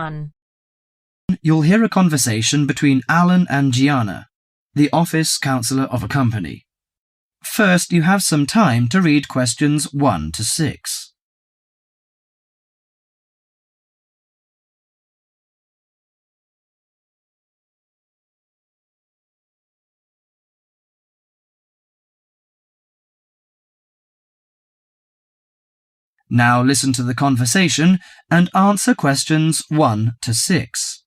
1. You'll hear a conversation between Alan and Gianna, the office counsellor of a company. First, you have some time to read questions 1 to 6. Now listen to the conversation and answer questions 1 to 6.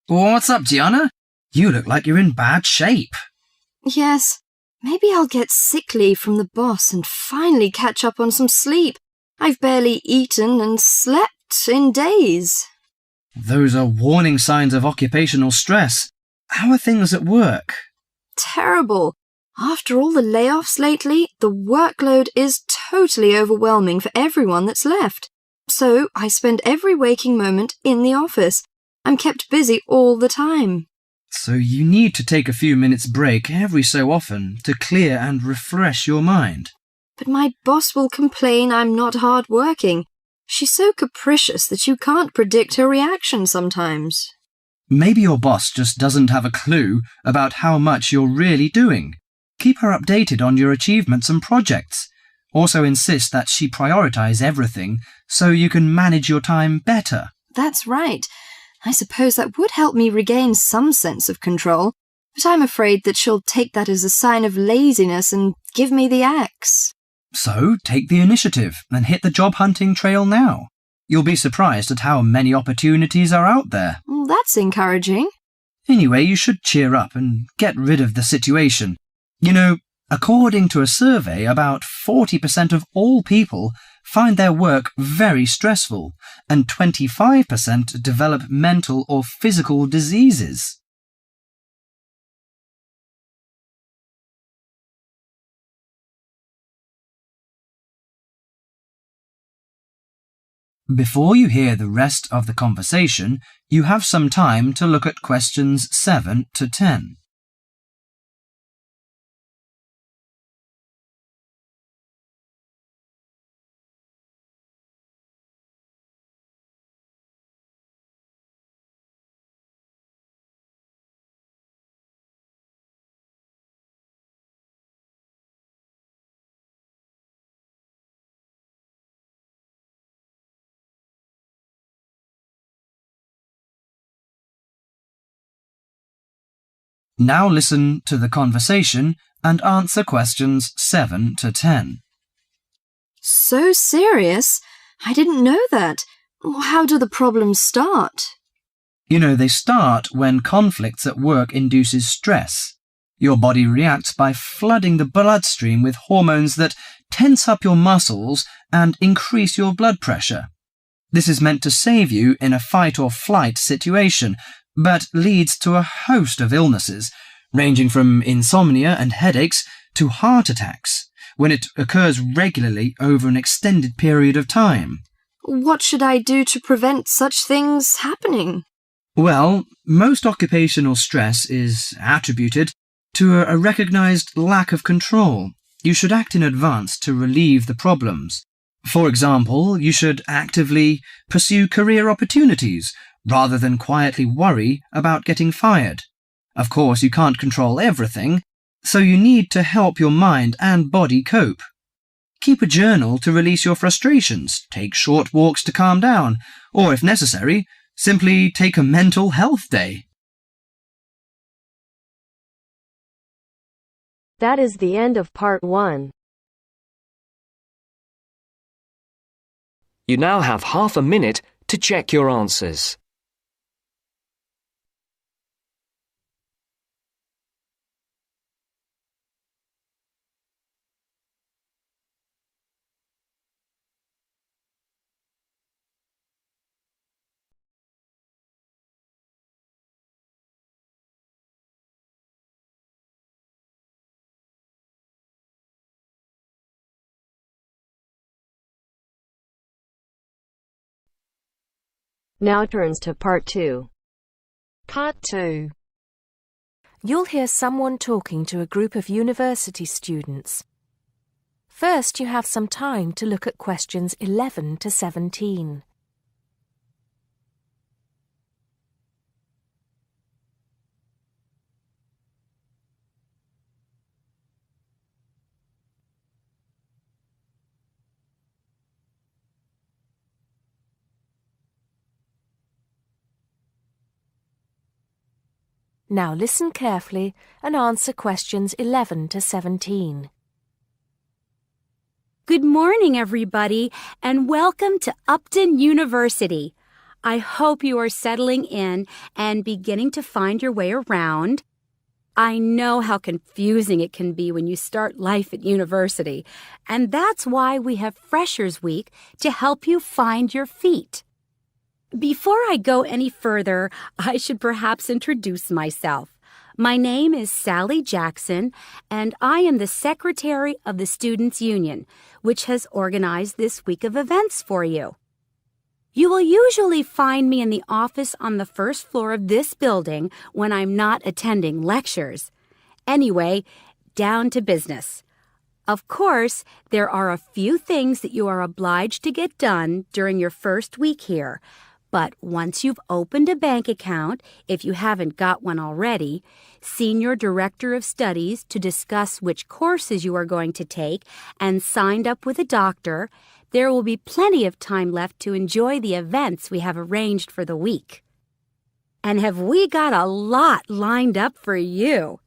What's up, Gianna? You look like you're in bad shape. Yes, maybe I'll get sick leave from the boss and finally catch up on some sleep. I've barely eaten and slept in days. Those are warning signs of occupational stress. How are things at work? Terrible. After all the layoffs lately, the workload is totally overwhelming for everyone that's left. So I spend every waking moment in the office. I'm kept busy all the time. So you need to take a few minutes break every so often to clear and refresh your mind. But my boss will complain I'm not hard-working. She's so capricious that you can't predict her reaction sometimes. Maybe your boss just doesn't have a clue about how much you're really doing. Keep her updated on your achievements and projects. Also insist that she prioritize everything so you can manage your time better. That's right. I suppose that would help me regain some sense of control, but I'm afraid that she'll take that as a sign of laziness and give me the axe. So take the initiative and hit the job hunting trail now. You'll be surprised at how many opportunities are out there. That's encouraging. Anyway, you should cheer up and get rid of the situation. You know, according to a survey, about 40% of all people find their work very stressful, and 25% develop mental or physical diseases. Before you hear the rest of the conversation, you have some time to look at questions 7 to 10. Now listen to the conversation and answer questions 7 to 10. So serious? I didn't know that. How do the problems start? You know, they start when conflicts at work induces stress. Your body reacts by flooding the bloodstream with hormones that tense up your muscles and increase your blood pressure. This is meant to save you in a fight or flight situation, but leads to a host of illnesses, ranging from insomnia and headaches to heart attacks, when it occurs regularly over an extended period of time. What should I do to prevent such things happening? Well, most occupational stress is attributed to a recognized lack of control. You should act in advance to relieve the problems. For example, you should actively pursue career opportunities rather than quietly worry about getting fired. Of course, you can't control everything, so you need to help your mind and body cope. Keep a journal to release your frustrations, take short walks to calm down, or if necessary, simply take a mental health day. That is the end of part 1. You now have half a minute to check your answers. Now turns to part 2. Part 2. You'll hear someone talking to a group of university students. First, you have some time to look at questions 11 to 17. Now listen carefully and answer questions 11 to 17. Good morning, everybody, and welcome to Upton University. I hope you are settling in and beginning to find your way around. I know how confusing it can be when you start life at university, and that's why we have Freshers Week to help you find your feet. Before I go any further, I should perhaps introduce myself. My name is Sally Jackson, and I am the Secretary of the Students' Union, which has organized this week of events for you. You will usually find me in the office on the first floor of this building when I'm not attending lectures. Anyway, down to business. Of course, there are a few things that you are obliged to get done during your first week here. But once you've opened a bank account, if you haven't got one already, seen your director of studies to discuss which courses you are going to take, and signed up with a doctor, there will be plenty of time left to enjoy the events we have arranged for the week. And have we got a lot lined up for you?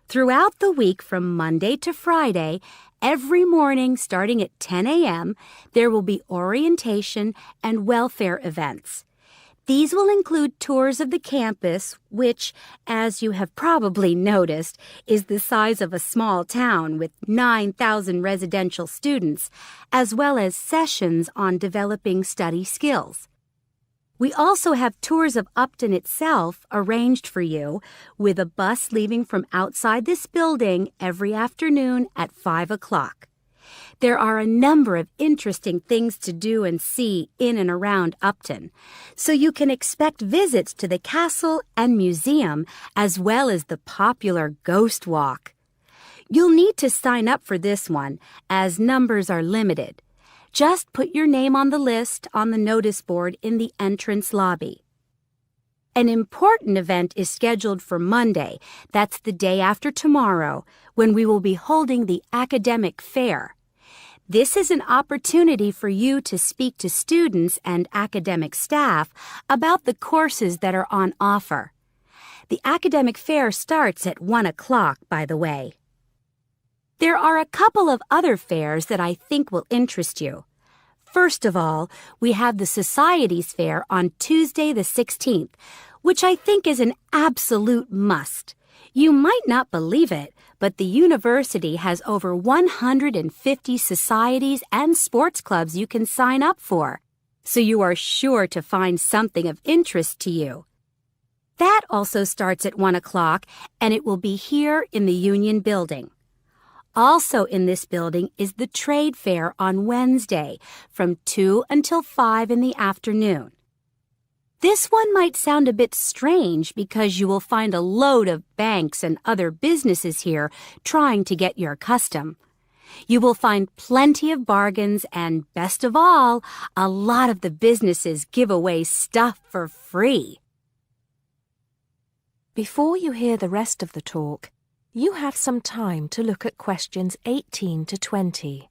Throughout the week from Monday to Friday, every morning starting at 10 a.m., there will be orientation and welfare events. These will include tours of the campus, which, as you have probably noticed, is the size of a small town with 9,000 residential students, as well as sessions on developing study skills. We also have tours of Upton itself arranged for you, with a bus leaving from outside this building every afternoon at 5 o'clock. There are a number of interesting things to do and see in and around Upton, so you can expect visits to the castle and museum as well as the popular Ghost Walk. You'll need to sign up for this one, as numbers are limited. Just put your name on the list on the notice board in the entrance lobby. An important event is scheduled for Monday, that's the day after tomorrow, when we will be holding the academic fair. This is an opportunity for you to speak to students and academic staff about the courses that are on offer. The academic fair starts at 1 o'clock, by the way. There are a couple of other fairs that I think will interest you. First of all, we have the Societies Fair on Tuesday the 16th, which I think is an absolute must. You might not believe it, but the university has over 150 societies and sports clubs you can sign up for, so you are sure to find something of interest to you. That also starts at 1 o'clock, and it will be here in the Union Building. Also in this building is the Trade Fair on Wednesday from 2 until 5 in the afternoon. This one might sound a bit strange because you will find a load of banks and other businesses here trying to get your custom. You will find plenty of bargains and, best of all, a lot of the businesses give away stuff for free. Before you hear the rest of the talk, you have some time to look at questions 18 to 20.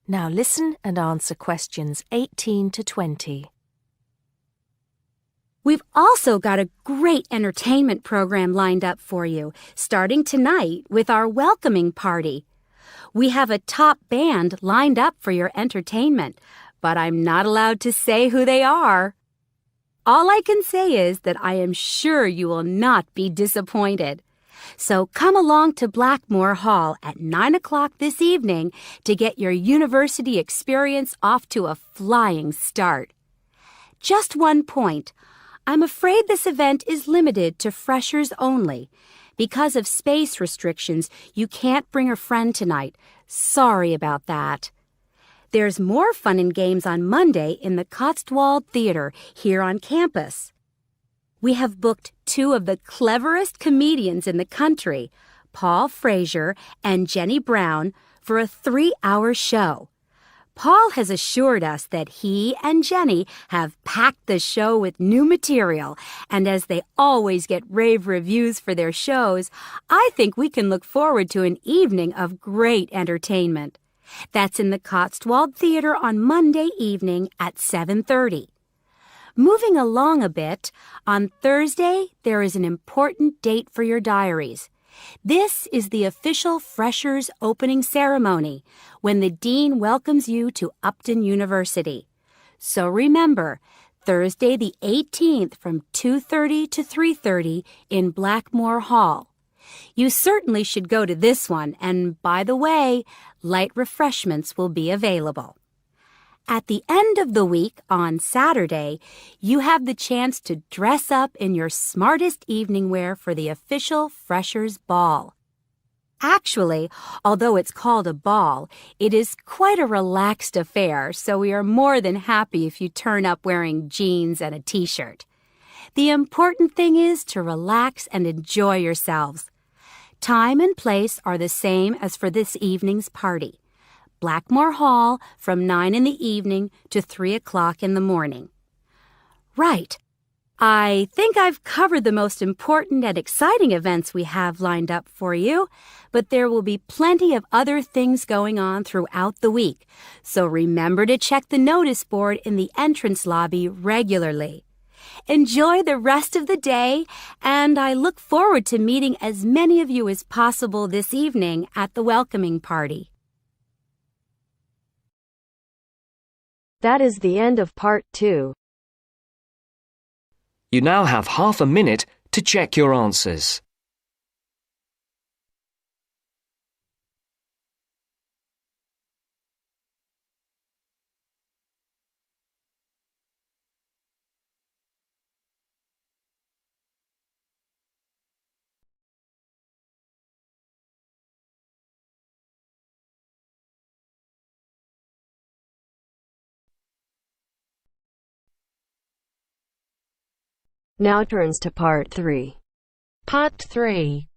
Now listen and answer questions 18 to 20. We've also got a great entertainment program lined up for you, starting tonight with our welcoming party. We have a top band lined up for your entertainment, but I'm not allowed to say who they are. All I can say is that I am sure you will not be disappointed. So come along to Blackmore Hall at 9 o'clock this evening to get your university experience off to a flying start. Just one point. I'm afraid this event is limited to freshers only. Because of space restrictions, you can't bring a friend tonight. Sorry about that. There's more fun and games on Monday in the Cotswold Theater here on campus. We have booked two of the cleverest comedians in the country, Paul Frazier and Jenny Brown, for a 3-hour show. Paul has assured us that he and Jenny have packed the show with new material, and as they always get rave reviews for their shows, I think we can look forward to an evening of great entertainment. That's in the Cotswold Theatre on Monday evening at 7:30. Moving along a bit, on Thursday there is an important date for your diaries. This is the official Freshers opening ceremony, when the Dean welcomes you to Upton University. So remember, Thursday the 18th from 2:30 to 3:30 in Blackmore Hall. You certainly should go to this one, and by the way, light refreshments will be available. At the end of the week, on Saturday, you have the chance to dress up in your smartest evening wear for the official Freshers' Ball. Actually, although it's called a ball, it is quite a relaxed affair, so we are more than happy if you turn up wearing jeans and a t-shirt. The important thing is to relax and enjoy yourselves. Time and place are the same as for this evening's party. Blackmore Hall from 9 in the evening to 3 o'clock in the morning. Right. I think I've covered the most important and exciting events we have lined up for you, but there will be plenty of other things going on throughout the week, so remember to check the notice board in the entrance lobby regularly. Enjoy the rest of the day, and I look forward to meeting as many of you as possible this evening at the welcoming party. That is the end of part 2. You now have half a minute to check your answers. Now turns to part 3. Part 3.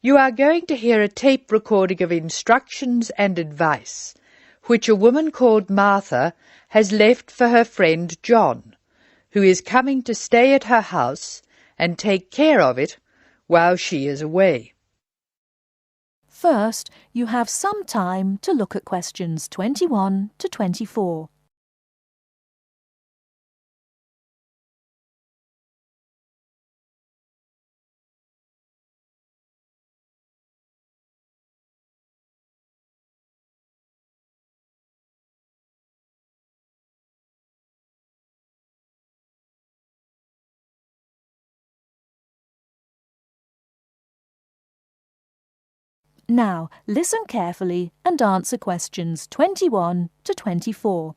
You are going to hear a tape recording of instructions and advice, which a woman called Martha has left for her friend John, who is coming to stay at her house and take care of it while she is away. First, you have some time to look at questions 21 to 24. Now, listen carefully and answer questions 21 to 24.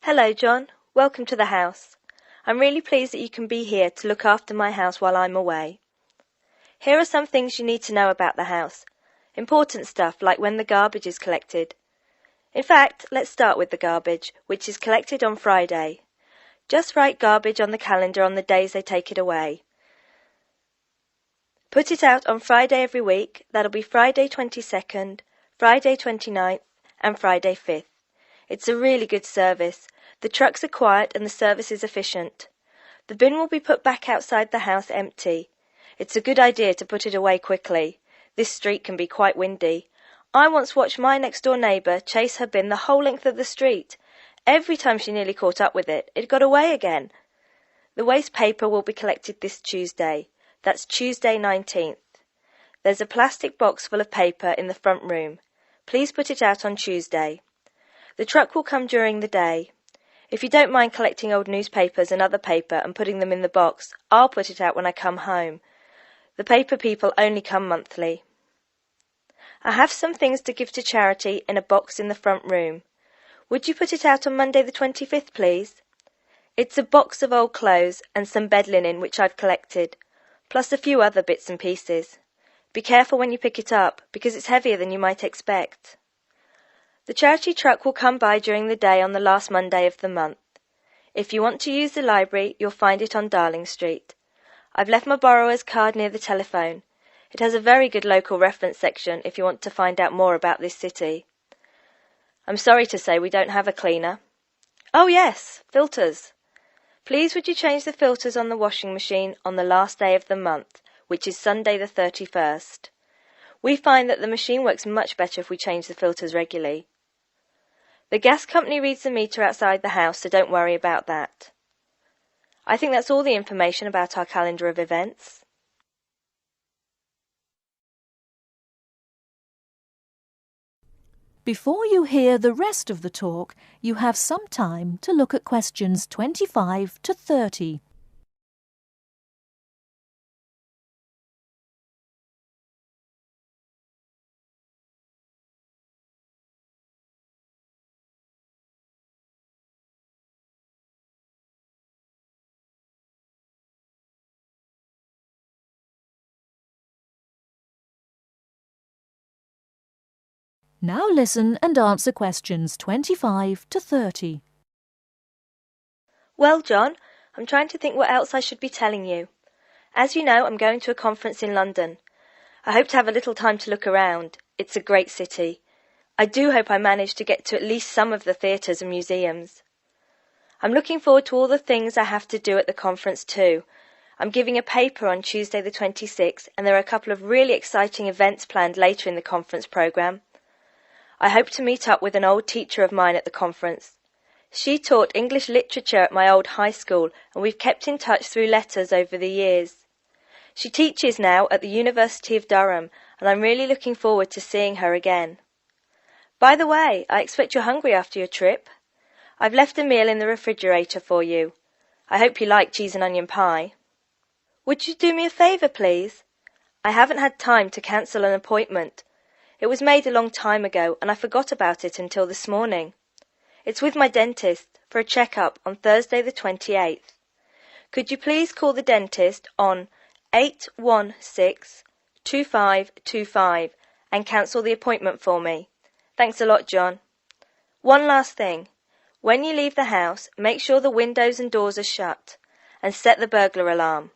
Hello, John. Welcome to the house. I'm really pleased that you can be here to look after my house while I'm away. Here are some things you need to know about the house. Important stuff like when the garbage is collected. In fact, let's start with the garbage, which is collected on Friday. Just write garbage on the calendar on the days they take it away. Put it out on Friday every week. That'll be Friday 22nd, Friday 29th and Friday 5th. It's a really good service. The trucks are quiet and the service is efficient. The bin will be put back outside the house empty. It's a good idea to put it away quickly. This street can be quite windy. I once watched my next-door neighbour chase her bin the whole length of the street. Every time she nearly caught up with it, it got away again. The waste paper will be collected this Tuesday. That's Tuesday 19th. There's a plastic box full of paper in the front room. Please put it out on Tuesday. The truck will come during the day. If you don't mind collecting old newspapers and other paper and putting them in the box, I'll put it out when I come home. The paper people only come monthly. I have some things to give to charity in a box in the front room. Would you put it out on Monday the 25th, please? It's a box of old clothes and some bed linen which I've collected, plus a few other bits and pieces. Be careful when you pick it up, because it's heavier than you might expect. The charity truck will come by during the day on the last Monday of the month. If you want to use the library, you'll find it on Darling Street. I've left my borrower's card near the telephone. It has a very good local reference section if you want to find out more about this city. I'm sorry to say we don't have a cleaner. Oh yes, filters. Please would you change the filters on the washing machine on the last day of the month, which is Sunday the 31st. We find that the machine works much better if we change the filters regularly. The gas company reads the meter outside the house, so don't worry about that. I think that's all the information about our calendar of events. Before you hear the rest of the talk, you have some time to look at questions 25 to 30. Now listen and answer questions 25 to 30. Well, John, I'm trying to think what else I should be telling you. As you know, I'm going to a conference in London. I hope to have a little time to look around. It's a great city. I do hope I manage to get to at least some of the theatres and museums. I'm looking forward to all the things I have to do at the conference too. I'm giving a paper on Tuesday the 26th, and there are a couple of really exciting events planned later in the conference programme. I hope to meet up with an old teacher of mine at the conference. She taught English literature at my old high school, and we've kept in touch through letters over the years. She teaches now at the University of Durham, and I'm really looking forward to seeing her again. By the way, I expect you're hungry after your trip. I've left a meal in the refrigerator for you. I hope you like cheese and onion pie. Would you do me a favour, please? I haven't had time to cancel an appointment. It was made a long time ago, and I forgot about it until this morning. It's with my dentist for a check-up on Thursday the 28th. Could you please call the dentist on 816-2525 and cancel the appointment for me? Thanks a lot, John. One last thing. When you leave the house, make sure the windows and doors are shut and set the burglar alarm.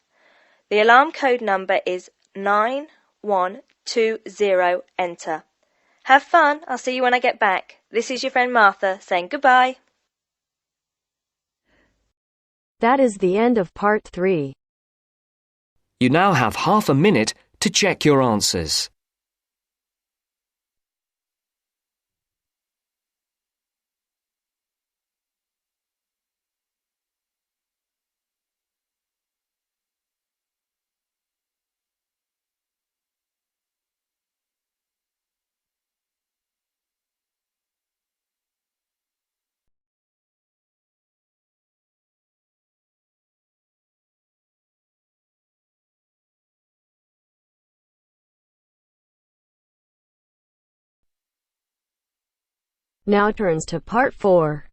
The alarm code number is 9120, enter. Have fun. I'll see you when I get back. This is your friend Martha saying goodbye. That is the end of part 3. You now have half a minute to check your answers. Now turns to part 4.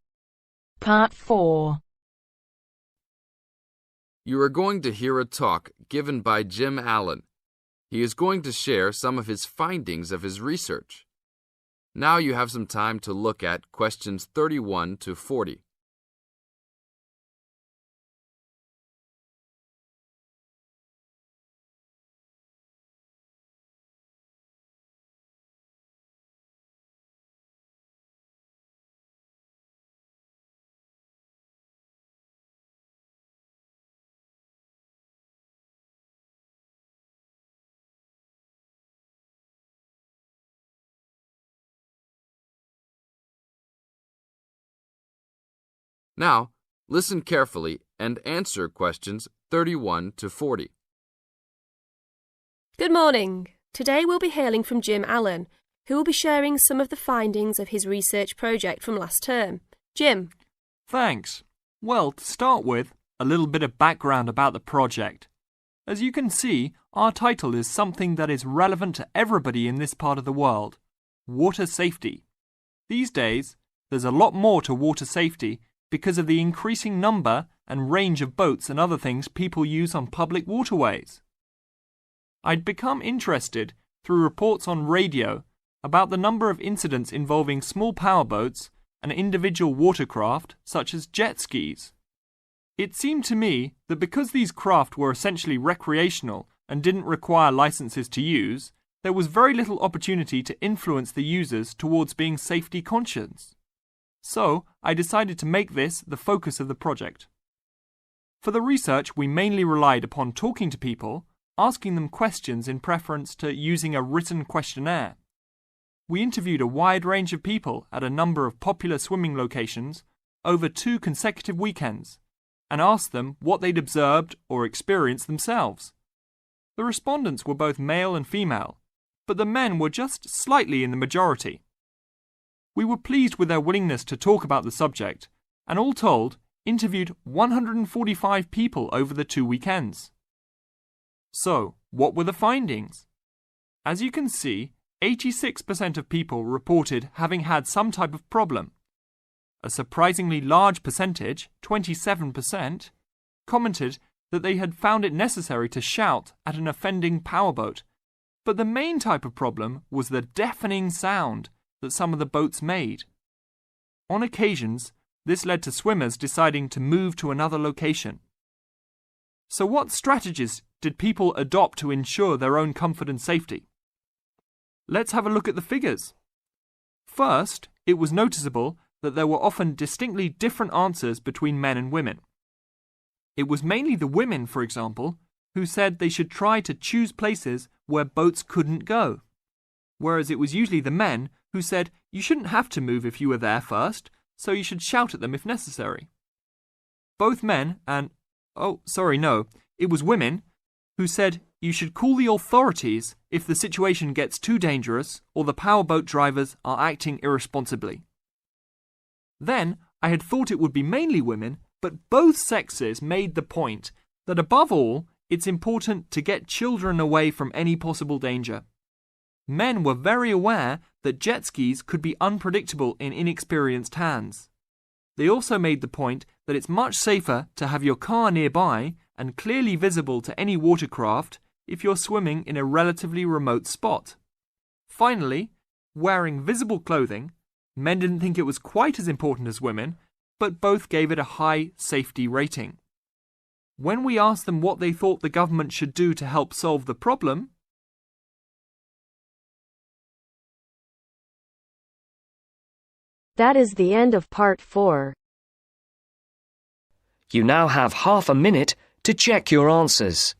Part 4. You are going to hear a talk given by Jim Allen. He is going to share some of his findings of his research. Now you have some time to look at questions 31 to 40. Now, listen carefully and answer questions 31 to 40. Good morning. Today we'll be hailing from Jim Allen, who will be sharing some of the findings of his research project from last term. Jim. Thanks. Well, to start with, a little bit of background about the project. As you can see, our title is something that is relevant to everybody in this part of the world: water safety. These days, there's a lot more to water safety because of the increasing number and range of boats and other things people use on public waterways. I'd become interested through reports on radio about the number of incidents involving small powerboats and individual watercraft such as jet skis. It seemed to me that because these craft were essentially recreational and didn't require licenses to use, there was very little opportunity to influence the users towards being safety conscious. So, I decided to make this the focus of the project. For the research, we mainly relied upon talking to people, asking them questions in preference to using a written questionnaire. We interviewed a wide range of people at a number of popular swimming locations over 2 consecutive weekends and asked them what they'd observed or experienced themselves. The respondents were both male and female, but the men were just slightly in the majority. We were pleased with their willingness to talk about the subject and all told interviewed 145 people over the 2 weekends. So, what were the findings? As you can see, 86% of people reported having had some type of problem. A surprisingly large percentage, 27%, commented that they had found it necessary to shout at an offending powerboat, but the main type of problem was the deafening sound that some of the boats made. On occasions, this led to swimmers deciding to move to another location. So what strategies did people adopt to ensure their own comfort and safety? Let's have a look at the figures. First, it was noticeable that there were often distinctly different answers between men and women. It was mainly the women, for example, who said they should try to choose places where boats couldn't go, whereas it was usually the men who said you shouldn't have to move if you were there first, so you should shout at them if necessary. Both men and, it was women who said you should call the authorities if the situation gets too dangerous or the powerboat drivers are acting irresponsibly. Then, I had thought it would be mainly women, but both sexes made the point that above all, it's important to get children away from any possible danger. Men were very aware that jet skis could be unpredictable in inexperienced hands. They also made the point that it's much safer to have your car nearby and clearly visible to any watercraft if you're swimming in a relatively remote spot. Finally, wearing visible clothing, men didn't think it was quite as important as women, but both gave it a high safety rating. When we asked them what they thought the government should do to help solve the problem, That is the end of part 4. You now have half a minute to check your answers.